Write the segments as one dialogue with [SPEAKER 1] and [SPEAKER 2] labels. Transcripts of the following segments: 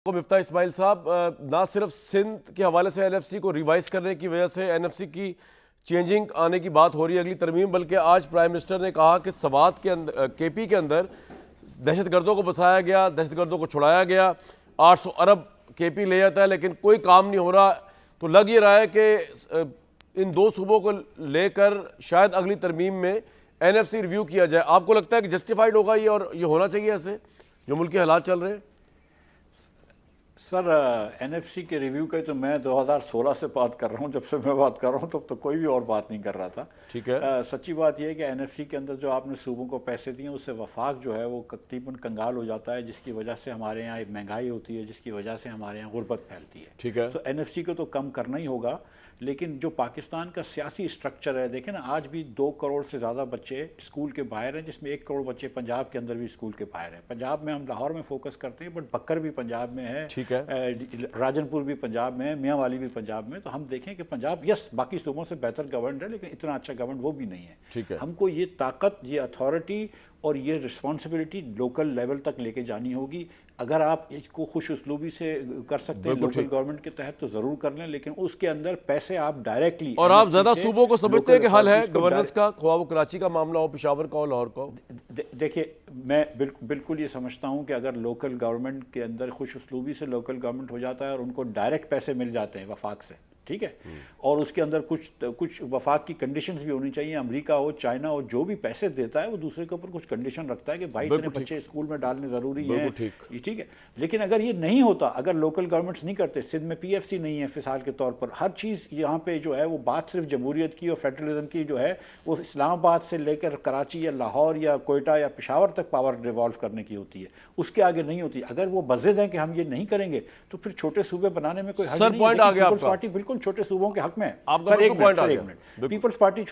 [SPEAKER 1] کو مفتاح اسماعیل صاحب، نہ صرف سندھ کے حوالے سے این ایف سی کو ریوائز کرنے کی وجہ سے این ایف سی کی چینجنگ آنے کی بات ہو رہی ہے اگلی ترمیم، بلکہ آج پرائم منسٹر نے کہا کہ سوات کے اندر کے پی کے اندر دہشت گردوں کو بسایا گیا، دہشت گردوں کو چھڑایا گیا، 800 ارب کے پی لے جاتا ہے لیکن کوئی کام نہیں ہو رہا. تو لگ یہ رہا ہے کہ ان دو صوبوں کو لے کر شاید اگلی ترمیم میں این ایف سی ریویو کیا جائے. آپ کو لگتا ہے کہ جسٹیفائڈ ہوگا یہ اور یہ ہونا چاہیے ایسے جو ملکی حالات چل رہے ہیں؟
[SPEAKER 2] سر این ایف سی کے ریویو کا تو میں 2016 سے بات کر رہا ہوں، جب سے میں بات کر رہا ہوں تب تو کوئی بھی اور بات نہیں کر رہا تھا.
[SPEAKER 1] ٹھیک ہے.
[SPEAKER 2] سچی بات یہ ہے کہ این ایف سی کے اندر جو آپ نے صوبوں کو پیسے دیے اس سے وفاق جو ہے وہ تقریباً کنگال ہو جاتا ہے، جس کی وجہ سے ہمارے یہاں ایک مہنگائی ہوتی ہے، جس کی وجہ سے ہمارے یہاں غربت پھیلتی ہے.
[SPEAKER 1] ٹھیک ہے.
[SPEAKER 2] تو این ایف سی کو تو کم کرنا ہی ہوگا، لیکن جو پاکستان کا سیاسی اسٹرکچر ہے، دیکھیں نا آج بھی 2 کروڑ سے زیادہ بچے اسکول کے باہر ہیں، جس میں 1 کروڑ بچے پنجاب کے اندر بھی اسکول کے باہر ہیں. پنجاب میں ہم لاہور میں فوکس کرتے ہیں، بٹ بکر بھی پنجاب میں ہے،
[SPEAKER 1] ٹھیک ہے،
[SPEAKER 2] راجن پور بھی پنجاب میں ہے، میاں والی بھی پنجاب میں. تو ہم دیکھیں کہ پنجاب یس باقی صوبوں سے بہتر گورنڈ ہے، لیکن اتنا اچھا گورنڈ وہ بھی نہیں ہے.
[SPEAKER 1] ٹھیک ہے.
[SPEAKER 2] ہم کو یہ طاقت، یہ اتھارٹی اور یہ رسپانسبلٹی لوکل لیول تک لے کے جانی ہوگی. اگر آپ اس کو خوش اسلوبی سے کر سکتے ہیں لوکل گورنمنٹ کے تحت تو ضرور کر لیں، لیکن اس کے اندر پیسے آپ ڈائریکٹلی.
[SPEAKER 1] اور آپ زیادہ صوبوں کو سمجھتے ہیں کہ حل ہے گورننس کا، خواہ وہ کراچی کا معاملہ ہو، پشاور کا ہو، لاہور کا ہو؟
[SPEAKER 2] دیکھیے میں بالکل یہ سمجھتا ہوں کہ اگر لوکل گورنمنٹ کے اندر خوش اسلوبی سے لوکل گورنمنٹ ہو جاتا ہے اور ان کو ڈائریکٹ پیسے مل جاتے ہیں وفاق سے، ٹھیک ہے، اور اس کے اندر کچھ وفاق کی کنڈیشنز بھی ہونی چاہیے. امریکہ ہو، چائنا ہو، جو بھی پیسے دیتا ہے وہ دوسرے کے اوپر کچھ کنڈیشن رکھتا ہے کہ بھائی اتنے بچے اسکول میں ڈالنے ضروری ہیں، ٹھیک ہے. لیکن اگر یہ نہیں ہوتا، اگر لوکل گورنمنٹس نہیں کرتے، سندھ میں پی ایف سی نہیں ہے فثال کے طور پر، ہر چیز یہاں پہ جو ہے وہ بات صرف جمہوریت کی اور فیڈرلزم کی جو ہے وہ اسلام آباد سے لے کر کراچی یا لاہور یا کوئٹہ یا پشاور تک پاور ریوالو کرنے کی ہوتی ہے، اس کے آگے نہیں ہوتی. اگر وہ بضد ہیں کہ ہم یہ نہیں کریں گے تو پھر چھوٹے صوبے بنانے میں کوئی حرج نہیں ہے. پیپلز پارٹی بالکل چھوٹے صوبوں کے حق میں ہے. سر ایک منٹ، پیپلز پارٹی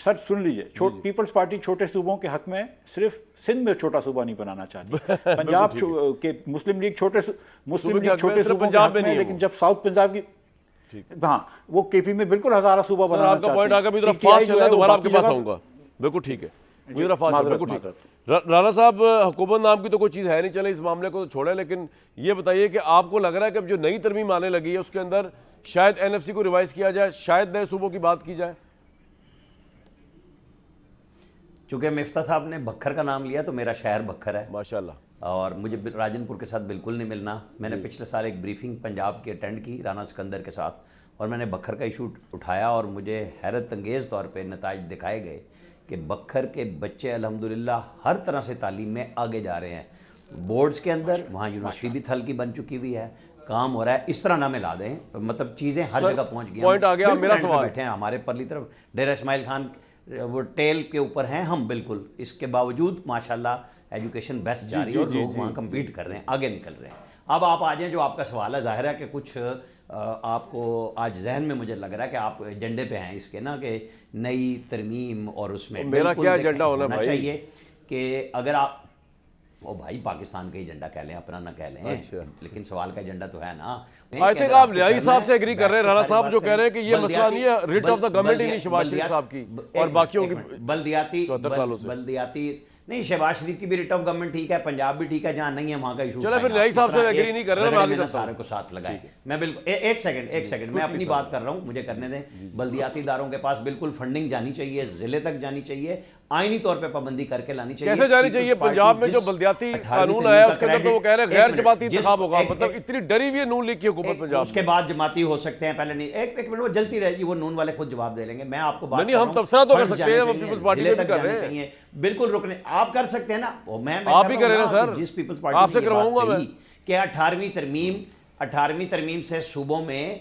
[SPEAKER 2] سر سن لیجئے، پیپلز پارٹی چھوٹے صوبوں کے حق میں ہے، صرف سندھ میں چھوٹا صوبہ نہیں بنانا چاہتی. پنجاب کے مسلم لیگ چھوٹے صوبوں کے حق میں ہے، لیکن جب ساؤتھ پنجاب کی، ہاں وہ کے پی میں بالکل ہزارہ صوبہ بنانا چاہتی ہے.
[SPEAKER 1] آپ کا پوائنٹ آگے بھی ذرا فاسٹ چل رہا ہے، دوبارہ آپ کے پاس آؤں گا. بالکل ٹھیک ہے، مجھے ذرا فاسٹ بالکل ٹھیک. رانا صاحب، حکومت نام کی تو کوئی چیز ہے نہیں، چلے اس معاملے کو تو چھوڑیں، لیکن یہ بتائیے کہ آپ کو لگ رہا ہے کہ اب جو نئی ترمیم آنے لگی ہے اس کے اندر شاید این ایف سی کو ریوائز کیا جائے، شاید نئے صوبوں کی بات کی جائے؟
[SPEAKER 3] چونکہ مفتاح صاحب نے بکھر کا نام لیا تو میرا شہر بکھر ہے
[SPEAKER 1] ماشاءاللہ،
[SPEAKER 3] اور مجھے راجن پور کے ساتھ بالکل نہیں ملنا. میں نے پچھلے سال ایک بریفنگ پنجاب کی اٹینڈ کی رانا سکندر کے ساتھ، اور میں نے بکھر کا ایشو اٹھایا اور مجھے حیرت انگیز طور پہ نتائج دکھائے گئے کہ بکھر کے بچے الحمدللہ ہر طرح سے تعلیم میں آگے جا رہے ہیں. بورڈز کے اندر وہاں یونیورسٹی بھی تھل کی بن چکی ہوئی ہے، کام ہو رہا ہے. اس طرح نہ ملا دیں، مطلب چیزیں ہر جگہ پہنچ گئی.
[SPEAKER 1] پوائنٹ آ گیا. میرا سوال
[SPEAKER 3] بیٹھے ہیں ہمارے پرلی طرف ڈیرہ اسماعیل خان وہ ٹیل کے اوپر ہیں ہم، بالکل اس کے باوجود ماشاءاللہ ایجوکیشن بیسٹ جاری ہے اور لوگ وہاں کمپیٹ کر رہے ہیں، آگے نکل رہے ہیں. اب آپ آ جائیں جو آپ کا سوال ہے، ظاہر ہے کہ کچھ آپ کو آج ذہن میں مجھے لگ رہا ہے کہ آپ ایجنڈے پہ ہیں اس کے نا، کہ نئی ترمیم، اور اس میں
[SPEAKER 1] میرا کیا ایجنڈا ہونا
[SPEAKER 3] چاہیے کہ اگر آپ او بھائی پاکستان کا ایجنڈا کہہ لیں، اپنا نہ کہہ لیں، لیکن سوال کا ایجنڈا تو ہے نا.
[SPEAKER 1] آئی تھنک آپ لیائی صاحب سے ایگری کر رہے ہیں، رانا صاحب جو کہہ رہے ہیں کہ یہ مسئلہ نہیں ہے ریٹ آف دا گورنمنٹ ہی نہیں شہباز شریف صاحب کی اور باقیوں کی
[SPEAKER 3] بلدیاتی
[SPEAKER 1] 74 سالوں سے.
[SPEAKER 3] بلدیاتی نہیں، شہباز شریف کی بھی ریٹ آف گورنمنٹ ٹھیک ہے، پنجاب بھی ٹھیک ہے، جہاں نہیں ہے وہاں کا ایشو.
[SPEAKER 1] چلے پھر لیائی صاحب سے ایگری نہیں کر رہے ہیں، میں
[SPEAKER 3] سارے کو ساتھ لگائے. میں بالکل ایک سیکنڈ میں اپنی بات کر رہا ہوں، مجھے کرنے دیں. بلدیاتی اداروں کے پاس بالکل فنڈنگ جانی چاہیے، ضلع تک جانی چاہیے، آئینی طور پہ پابندی کر کے لانی چاہیے.
[SPEAKER 1] کیسے جانی چاہیے؟ پنجاب میں جو بلدیاتی قانون آیا اس کے اندر تو وہ کہہ رہے ہیں غیر جماعتی انتخاب ہوگا، مطلب اتنی ڈری ہوئی ہے نون لیگ کی حکومت پنجاب.
[SPEAKER 3] اس کے بعد جماعتی ہو سکتے ہیں، پہلے نہیں. ایک منٹ، وہ جلتی رہے گی، وہ نون والے خود جواب دے لیں گے. میں آپ کو بات
[SPEAKER 1] نہیں، ہم تبصرہ تو کر سکتے ہیں، ہم پیپلز پارٹی میں بھی کر رہے ہیں.
[SPEAKER 3] بالکل رکنے آپ کر سکتے ہیں نا،
[SPEAKER 1] آپ بھی کر رہے ہیں سر،
[SPEAKER 3] جس پیپلز
[SPEAKER 1] آپ
[SPEAKER 3] پارٹی
[SPEAKER 1] سے کرواؤں گا میں
[SPEAKER 3] کہ 18ویں ترمیم سے صوبوں میں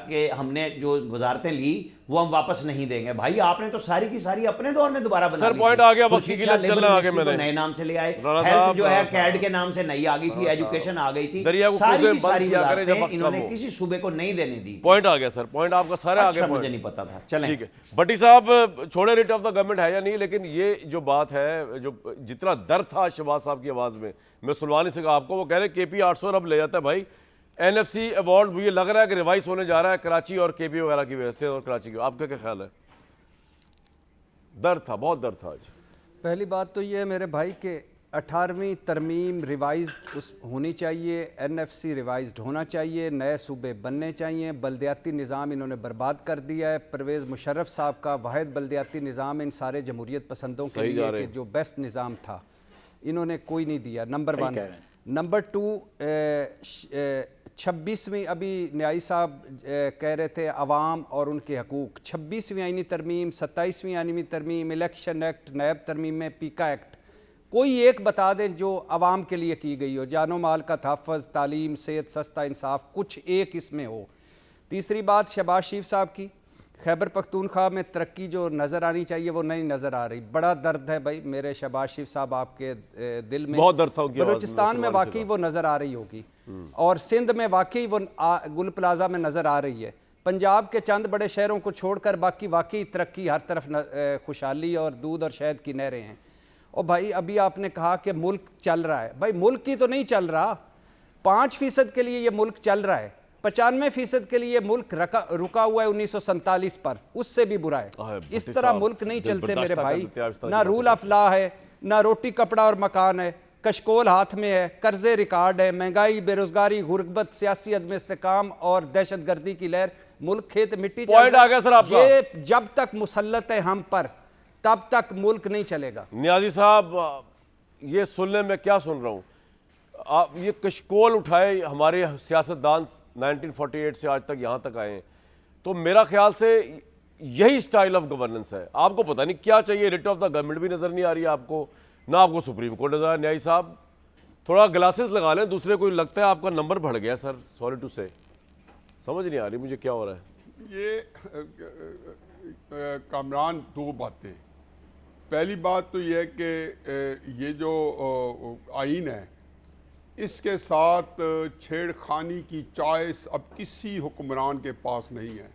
[SPEAKER 3] کہ ہم نے جو وزارتیں لی وہ ہم واپس نہیں دیں گے. بھائی آپ نے تو ساری کی ساری اپنے دور میں دوبارہ بنا لی.
[SPEAKER 1] سر پوائنٹ آ گیا، وقت کی قلت چلنا آگے میں نے
[SPEAKER 3] نئے نام سے لے آئے. ہیلتھ جو ہے کیڈ کے نام سے نئی آ گئی تھی، ایجوکیشن آ گئی تھی، ساری کی ساری وزارتیں انہوں نے کسی صوبے کو نہیں دینے دی.
[SPEAKER 1] پوائنٹ آ گیا سر، پوائنٹ آپ کا سارے آگے.
[SPEAKER 3] مجھے نہیں پتا تھا. چلیں
[SPEAKER 1] ٹھیک ہے. بٹی صاحب چھوڑے ریٹ آف دا گورنمنٹ ہے یا نہیں، لیکن یہ جو بات ہے، جو جتنا درد تھا شہباز صاحب کی آواز میں سلوانی سے کہا آپ کو، وہ کہہ رہے کے پی 800 ارب لے جاتا ہے. بھائی این ایف سی ایوارڈ مجھے لگ رہا ہے کہ ریوائز ہونے جا رہا ہے کراچی اور کے پی وغیرہ کی وجہ سے، اور کراچی کی آپ کا کیا خیال ہے؟ درد تھا، بہت درد تھا آج.
[SPEAKER 4] پہلی بات تو یہ ہے میرے بھائی کہ 18ویں ترمیم ریوائز ہونی چاہیے، NFC ریوائزڈ ہونا چاہیے، نئے صوبے بننے چاہیے. بلدیاتی نظام انہوں نے برباد کر دیا ہے. پرویز مشرف صاحب کا واحد بلدیاتی نظام ان سارے جمہوریت پسندوں کے لیے کہ جو بیسٹ نظام تھا انہوں نے کوئی نہیں دیا. نمبر 1. نمبر 2 26ویں ابھی نیائی صاحب کہہ رہے تھے عوام اور ان کے حقوق. 26ویں آئینی ترمیم، 27ویں آئینی ترمیم، الیکشن ایکٹ، نیب ترمیم میں پیکا ایکٹ، کوئی ایک بتا دیں جو عوام کے لیے کی گئی ہو، جان و مال کا تحفظ، تعلیم، صحت، سستا انصاف، کچھ ایک اس میں ہو. تیسری بات شہباز شریف صاحب کی، خیبر پختونخوا میں ترقی جو نظر آنی چاہیے وہ نہیں نظر آ رہی. بڑا درد ہے بھائی میرے شہباز شریف صاحب آپ کے دل میں.
[SPEAKER 1] بہت درد تھا ان کی آواز میں.
[SPEAKER 4] بلوچستان میں واقعی وہ نظر آ رہی ہوگی اور سندھ میں واقعی وہ گل پلازا میں نظر آ رہی ہے. پنجاب کے چند بڑے شہروں کو چھوڑ کر باقی واقعی ترقی ہر طرف خوشحالی اور دودھ اور شہد کی نہریں ہیں. اور بھائی ابھی آپ نے کہا کہ ملک چل رہا ہے، بھائی ملک کی تو نہیں چل رہا. 5% کے لیے یہ ملک چل رہا ہے، 95% کے لیے ملک رکا ہوا ہے 1947 پر، اس سے بھی برا ہے. اس طرح ملک نہیں چلتے میرے بھائی. نہ رول آف لا ہے، نہ روٹی کپڑا اور مکان ہے، کشکول ہاتھ میں ہے، قرضے ریکارڈ ہے، مہنگائی، بے روزگاری، غربت، سیاسی عدم استحکام اور دہشت گردی کی لہر. ملک کھیت مٹی چل
[SPEAKER 1] پوائنٹ آ گیا سر آپ کا.
[SPEAKER 4] یہ جب تک مسلط ہے ہم پر تب تک ملک نہیں چلے گا.
[SPEAKER 1] نیازی صاحب یہ سننے میں کیا سن رہا ہوں، آپ یہ کشکول اٹھائے ہمارے سیاستدان 1948 سے آج تک یہاں تک آئے ہیں، تو میرا خیال سے یہی سٹائل آف گورننس ہے. آپ کو پتہ نہیں کیا چاہیے، ریٹ آف دا گورنمنٹ بھی نظر نہیں آ رہی ہے آپ کو، نہ آپ کو سپریم کورٹ نظر آ رہا ہے. نیائی صاحب تھوڑا گلاسز لگا لیں دوسرے کو. لگتا ہے آپ کا نمبر بڑھ گیا سر، سوری ٹو سے. سمجھ نہیں آ رہی مجھے کیا ہو رہا ہے.
[SPEAKER 5] یہ کامران دو باتیں. پہلی بات تو یہ ہے کہ یہ جو آئین ہے اس کے ساتھ چھیڑ خانی کی چوائس اب کسی حکمران کے پاس نہیں ہے.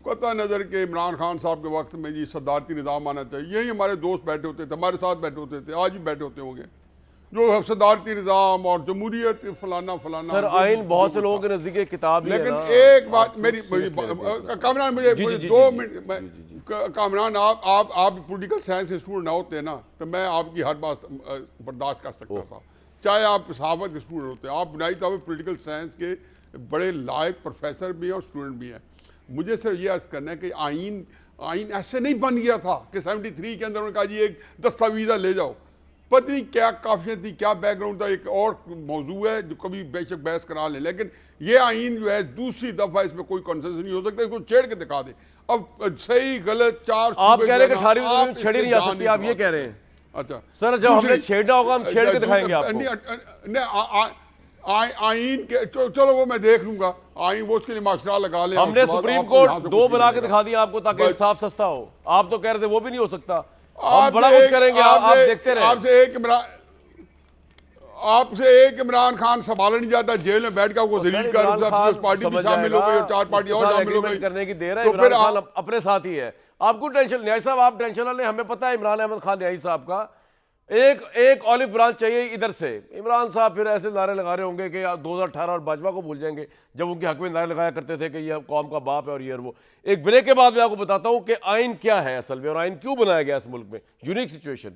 [SPEAKER 5] قطع نظر کہ عمران خان صاحب کے وقت میں جی صدارتی نظام آنا چاہیے، یہی ہمارے دوست بیٹھے ہوتے تھے، ہمارے ساتھ بیٹھے ہوتے تھے، آج بھی بیٹھے ہوتے ہوں گے، جو صدارتی نظام اور جمہوریت فلانا فلانا.
[SPEAKER 1] سر آئین بہت سے لوگوں کے نزدیک کتاب ہی ہے
[SPEAKER 5] لیکن
[SPEAKER 1] نا.
[SPEAKER 5] ایک بات میری کامران مجھے 2 منٹ. کامران آپ پولیٹیکل سائنس کے اسٹوڈنٹ نہ ہوتے نا تو میں آپ کی ہر بات برداشت کر سکتا تھا، چاہے آپ صحافت کے اسٹوڈنٹ ہوتے. آپ بنیادی طور پر پولیٹیکل سائنس کے بڑے لائق پروفیسر بھی ہیں اور اسٹوڈنٹ بھی ہیں. مجھے صرف یہ عرض کرنا ہے کہ آئین ایسے نہیں بن گیا تھا کہ 73 کے اندر انہوں نے کہا جی ایک دستاویزہ لے جاؤ. پتہ نہیں کیا کافیت تھی، کیا بیک گراؤنڈ تھا، ایک اور موضوع ہے جو کبھی بے شک بحث کرا لیں. لیکن یہ آئین جو ہے دوسری دفعہ اس میں کوئی کنسنسس نہیں ہو سکتا، اس کو چھیڑ کے دکھا دیں. اب صحیح غلط 4
[SPEAKER 1] آپ کہہ رہے ہیں کہ 18ویں ترمیم چھیڑی نہیں جا سکتی، آپ یہ کہہ رہے ہیں.
[SPEAKER 5] اچھا
[SPEAKER 1] سر جب ہم نے چھیڑنا ہوگا ہم چھیڑ کے دکھائیں گے آپ کو.
[SPEAKER 5] آئین کے چلو وہ میں دیکھ لوں گا، آئین وہ اس کے لیے معاشرہ لگا لیں.
[SPEAKER 1] ہم نے سپریم کورٹ 2 بنا کے دکھا دیا آپ کو تاکہ انصاف سستا ہو. آپ تو کہہ رہے تھے وہ بھی نہیں ہو سکتا. ہم بڑا کچھ کریں گے، آپ دیکھتے رہیں.
[SPEAKER 5] آپ سے ایک عمران خان سنبھالا نہیں جاتا، جیل میں بیٹھ کر وہ ذلیل کر اس پارٹی بھی شامل ہو گئی اور 4 پارٹی اور شامل ہو گئی
[SPEAKER 1] کرنے کی دے رہا ہے. عمران خان اپنے ساتھ ہی ہے، آپ کو ٹینشن. نیائی صاحب آپ ٹینشن نہ لیں، ہمیں پتہ ہے عمران احمد خان نیائی صاحب کا ایک آلف برانچ چاہیے ادھر سے. عمران صاحب پھر ایسے نعرے لگا رہے ہوں گے کہ 2018 اور باجوہ کو بھول جائیں گے جب ان کے حق میں نعرے لگایا کرتے تھے کہ یہ قوم کا باپ ہے اور یہ اور وہ. ایک بریک کے بعد میں آپ کو بتاتا ہوں کہ آئین کیا ہے اصل میں اور آئین کیوں بنایا گیا اس ملک میں. Unique situation.